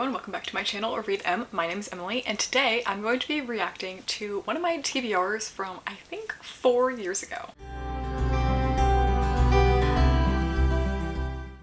everyone, welcome back to my channel, or Read M. My name is Emily, and today I'm going to be reacting to one of my TBRs from, I think, 4 years ago.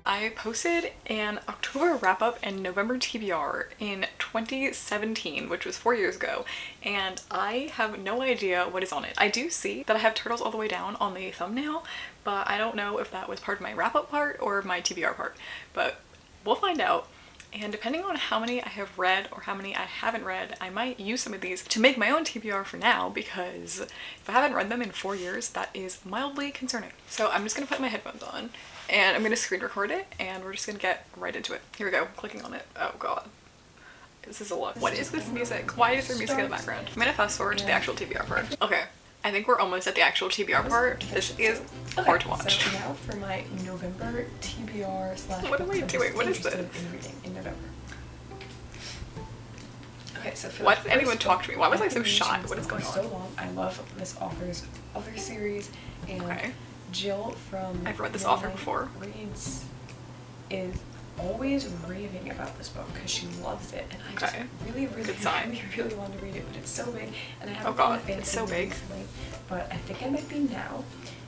I posted an October wrap-up and November TBR in 2017, which was 4 years ago, and I have no idea what is on it. I do see that I have turtles all the way down on the thumbnail, but I don't know if that was part of my wrap-up part or my TBR part, but we'll find out. And depending on how many I have read or how many I haven't read, I might use some of these to make my own TBR for now, because if I haven't read them in 4 years, that is mildly concerning. So I'm just gonna put my headphones on and I'm gonna screen record it and we're just gonna get right into it. Here we go, clicking on it. Oh god. This is a lot. What is this music? Why is there music in the background? I'm gonna fast forward to the actual TBR part. Okay. I think we're almost at the actual TBR part. This is hard to watch. So now for my November TBR slash. What am I doing? What is this? In reading in November. Okay, so for why did anyone talk to me? Why was I so shy? What is going on? So long. I love this author's other series, and okay. Jill from I've read this author before. Reads is always raving about this book because she loves it, and I just really want to read it, but it's so big, and I haven't oh god, it's so big. Recently, but I think I might be now,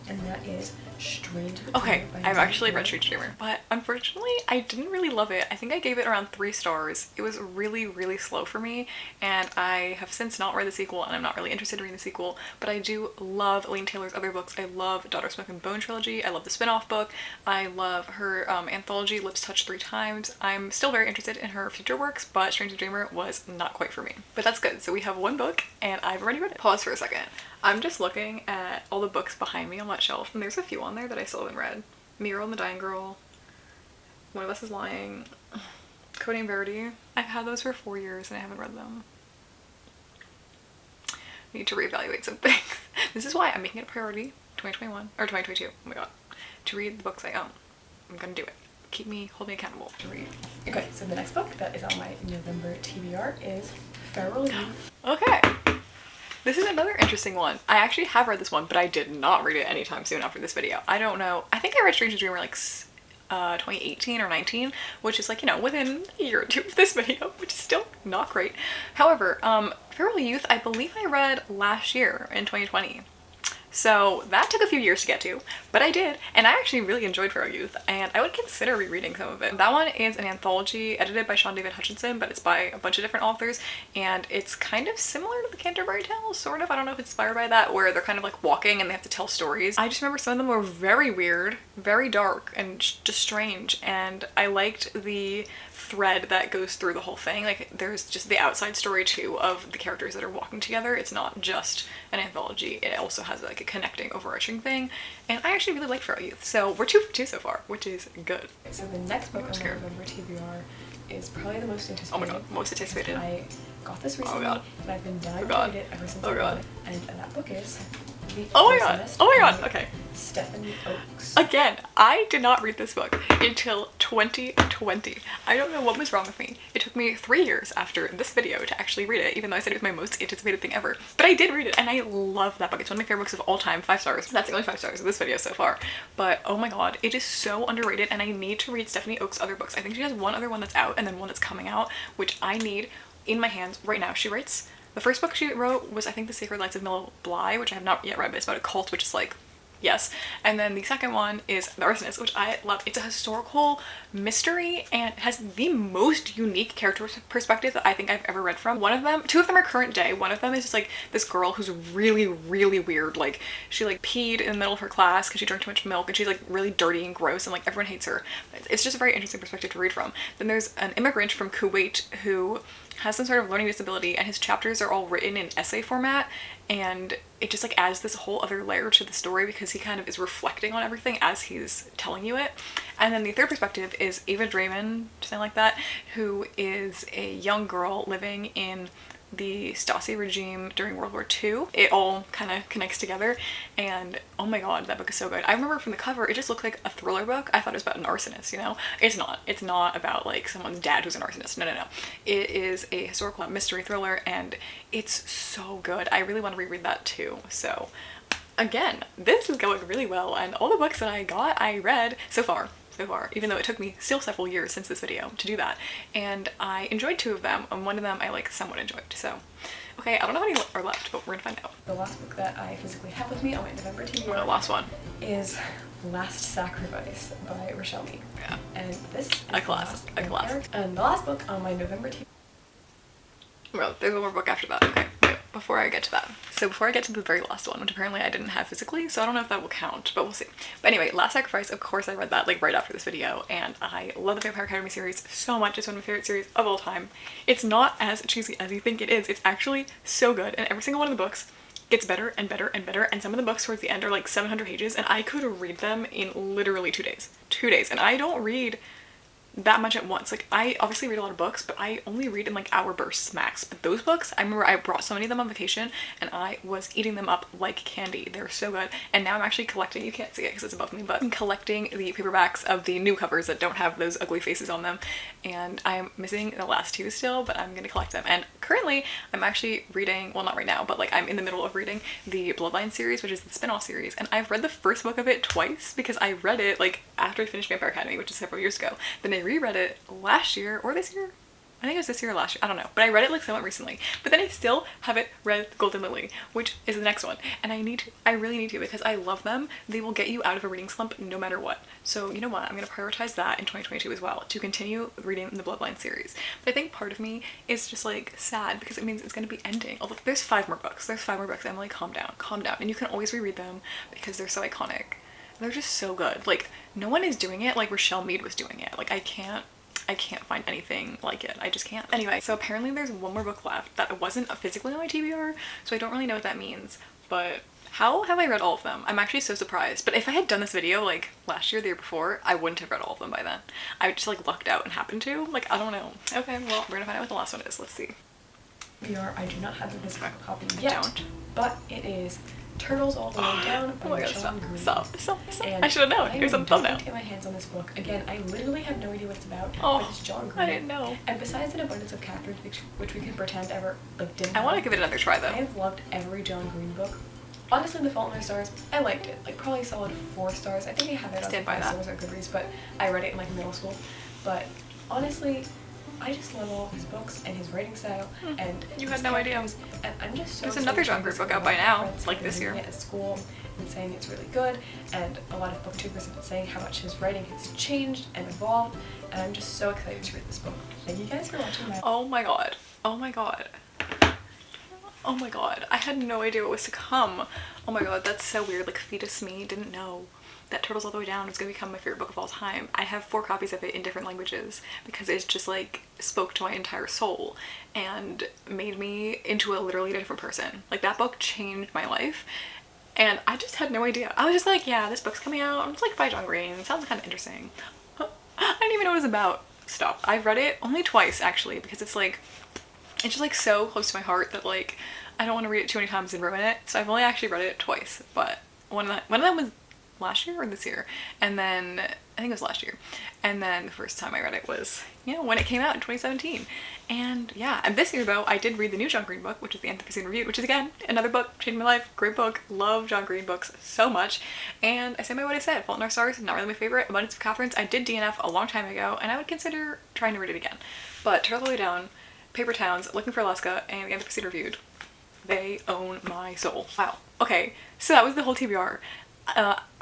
and that is Strange. Okay, I've actually read Strange Dreamer, but unfortunately I didn't really love it. I think I gave it around 3 stars. It was really slow for me, and I have since not read the sequel, and I'm not really interested in reading the sequel, but I do love Elaine Taylor's other books. I love Daughter Smoke and Bone trilogy. I love the spin-off book. I love her anthology Lips Touched 3 Times. I'm still very interested in her future works, but Strange Dreamer was not quite for me. But that's good. So we have 1 book, and I've already read it. Pause for a second. I'm just looking at all the books behind me on that shelf, and there's a few on there that I still haven't read. Muriel and the Dying Girl, One of Us is Lying, Codename Verity. I've had those for 4 years and I haven't read them. I need to reevaluate some things. This is why I'm making it a priority, 2021, or 2022, oh my god, to read the books I own. I'm gonna do it. Hold me accountable to read. Okay, so the next book that is on my November TBR is Feral Youth. Okay. This is another interesting one. I actually have read this one, but I did not read it anytime soon after this video. I don't know. I think I read Strange Dreamer like 2018 or 19, which is like, you know, within a year or 2 of this video, which is still not great. However, Feral Youth, I believe I read last year in 2020. So that took a few years to get to, but I did, and I actually really enjoyed Feral Youth, and I would consider rereading some of it. That one is an anthology edited by Sean David Hutchinson, but it's by a bunch of different authors, and it's kind of similar to the Canterbury Tales, sort of. I don't know if it's inspired by that, where they're kind of like walking and they have to tell stories. I just remember some of them were very weird, very dark, and just strange, and I liked the thread that goes through the whole thing. Like, there's just the outside story too of the characters that are walking together. It's not just an anthology, it also has like a connecting, overarching thing, and I actually really like Feral Youth. So we're 2 for 2 so far, which is good. So the next book on my November TBR is probably the most anticipated. Oh my god, most anticipated. I got this recently, and I've been dying to read it ever since I got it, and that book is oh my god, okay. Stephanie Oakes. Again, I did not read this book until 2020. I don't know what was wrong with me. It took me 3 years after this video to actually read it, even though I said it was my most anticipated thing ever. But I did read it, and I love that book. It's one of my favorite books of all time, 5 stars. That's the only 5 stars of this video so far. But oh my god, it is so underrated, and I need to read Stephanie Oakes' other books. I think she has one other one that's out and then one that's coming out, which I need in my hands right now. She writes, the first book she wrote was, I think, The Sacred Lights of Milla Bly, which I have not yet read, but it's about a cult, which is like, yes. And then the second one is The Arsonist, which I love. It's a historical mystery and it has the most unique character perspective that I think I've ever read from. 2 of them are current day. One of them is just like this girl who's really weird. Like, she like peed in the middle of her class because she drank too much milk, and she's like really dirty and gross, and like everyone hates her. It's just a very interesting perspective to read from. Then there's an immigrant from Kuwait who has some sort of learning disability, and his chapters are all written in essay format, and it just like adds this whole other layer to the story because he kind of is reflecting on everything as he's telling you it. And then the third perspective is Ava Draymond, something like that, who is a young girl living in the Stasi regime during World War II. It all kind of connects together, and oh my god, that book is so good. I remember from the cover, it just looked like a thriller book. I thought it was about an arsonist, you know? It's not. It's not about like someone's dad who's an arsonist. No. It is a historical mystery thriller, and it's so good. I really want to reread that too. So again, this is going really well, and all the books that I got, I read so far. so far, even though it took me still several years since this video to do that. And I enjoyed 2 of them, and one of them I like somewhat enjoyed. So, okay, I don't know how many are left, but we're gonna find out. The last book that I physically have with me on my November TBR, the last one, is Last Sacrifice by Rochelle Mead. Yeah. And this is a classic. And the last book on my November TBR. Well, there's one more book after that. Okay, wait, before I get to that. So before I get to the very last one, which apparently I didn't have physically, so I don't know if that will count, but we'll see. But anyway, Last Sacrifice, of course I read that like right after this video, and I love the Vampire Academy series so much. It's one of my favorite series of all time. It's not as cheesy as you think it is. It's actually so good, and every single one of the books gets better and better and better, and some of the books towards the end are like 700 pages, and I could read them in literally 2 days. 2 days, and I don't read that much at once. Like, I obviously read a lot of books, but I only read in like hour bursts max. But those books, I remember I brought so many of them on vacation and I was eating them up like candy. They're so good. And now I'm actually collecting, you can't see it because it's above me, but I'm collecting the paperbacks of the new covers that don't have those ugly faces on them. And I'm missing the last 2 still, but I'm gonna collect them. And currently I'm actually reading, well, not right now, but like I'm in the middle of reading the Bloodline series, which is the spin-off series. And I've read the first book of it twice because I read it like after I finished Vampire Academy, which is several years ago. Then I reread it last year or this year. I think it was this year or last year, I don't know, but I read it like somewhat recently. But then I still haven't read Golden Lily, which is the next one, and I really need to because I love them. They will get you out of a reading slump no matter what. So you know what, I'm gonna prioritize that in 2022 as well, to continue reading the Bloodline series. But I think part of me is just like sad because it means it's gonna be ending. Although there's 5 more books, Emily, calm down, and you can always reread them because they're so iconic. They're just so good. Like, no one is doing it like Rochelle Mead was doing it. Like, I can't find anything like it. I just can't. Anyway, so apparently there's one more book left that wasn't physically on my TBR, so I don't really know what that means, but how have I read all of them? I'm actually so surprised. But if I had done this video like last year, the year before, I wouldn't have read all of them by then. I just like lucked out and happened to. Like, I don't know. Okay, well, we're gonna find out what the last one is. Let's see. I do not have the physical copy yet, but it is Turtles All the Way Down by John Green. Stop. I should have known. Here's a thumbnail. I didn't get my hands on this book. Again, I literally have no idea what it's about, Oh, but it's John Green. I didn't know. And besides an abundance of characters which we could pretend ever like didn't I want to give it another try though. I have loved every John Green book. Honestly, The Fault in Our Stars, I liked it. Like, probably solid 4 stars. I think I have it on 5 stars on Goodreads, but I read it in like middle school. But honestly, I just love all of his books and his writing style, and you had no idea. And I'm just so There's another John Green book out by now, like this year. At school and saying it's really good, and a lot of booktubers have been saying how much his writing has changed and evolved, and I'm just so excited to read this book. Thank you guys for watching my— Oh my god. Oh my god. Oh my god. I had no idea what was to come. Oh my god, that's so weird. Like, fetus me didn't know that Turtles All the Way Down is gonna become my favorite book of all time. I have 4 copies of it in different languages because it's just like spoke to my entire soul and made me into a literally different person. Like, that book changed my life, and I just had no idea. I was just like, yeah, this book's coming out. It's like by John Green. It sounds kind of interesting. I didn't even know what it was about. Stop. I've read it only twice actually because it's just like so close to my heart that like I don't want to read it too many times and ruin it. So I've only actually read it twice, but one of them was last year or this year, and then I think it was last year, and then the first time I read it was, you know, when it came out in 2017. And yeah, and this year though I did read the new John Green book, which is the Anthropocene Reviewed, which is again another book changed my life. Great book. Love John Green books so much. And I stand by what I said. Fault in Our Stars, not really my favorite. Abundance of Catherines, I did DNF a long time ago, and I would consider trying to read it again. But Turtles All the Way Down, Paper Towns, Looking for Alaska, and the Anthropocene Reviewed, they own my soul. Wow. Okay, so that was the whole TBR.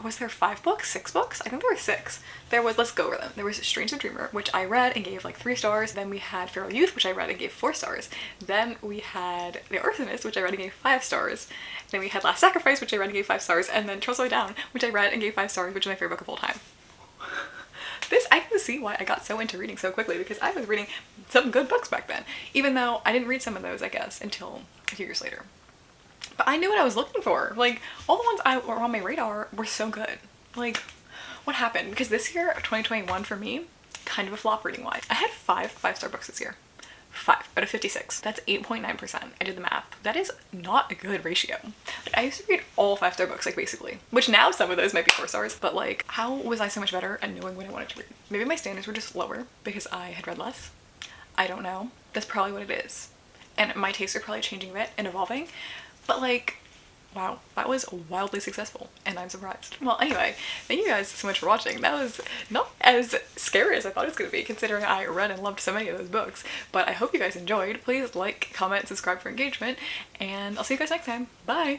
Was there 5 books? 6 books? I think there were 6. There was, let's go over them. There was Strange the Dreamer, which I read and gave like 3 stars. Then we had Feral Youth, which I read and gave 4 stars. Then we had The Arsonist, which I read and gave 5 stars. Then we had Last Sacrifice, which I read and gave 5 stars. And then Turtles All the Way Down, which I read and gave 5 stars, which is my favorite book of all time. I can see why I got so into reading so quickly, because I was reading some good books back then, even though I didn't read some of those, I guess, until a few years later. But I knew what I was looking for. Like, all the ones were on my radar were so good. Like, what happened? Because this year, 2021 for me, kind of a flop reading wise. I had 5 5-star books this year. 5 out of 56. That's 8.9%. I did the math. That is not a good ratio. Like, I used to read all 5-star books, like, basically. Which now some of those might be 4 stars, but like, how was I so much better at knowing what I wanted to read? Maybe my standards were just lower because I had read less. I don't know. That's probably what it is. And my tastes are probably changing a bit and evolving. But like, wow, that was wildly successful, and I'm surprised. Well, anyway, thank you guys so much for watching. That was not as scary as I thought it was going to be, considering I read and loved so many of those books, but I hope you guys enjoyed. Please like, comment, subscribe for engagement, and I'll see you guys next time. Bye!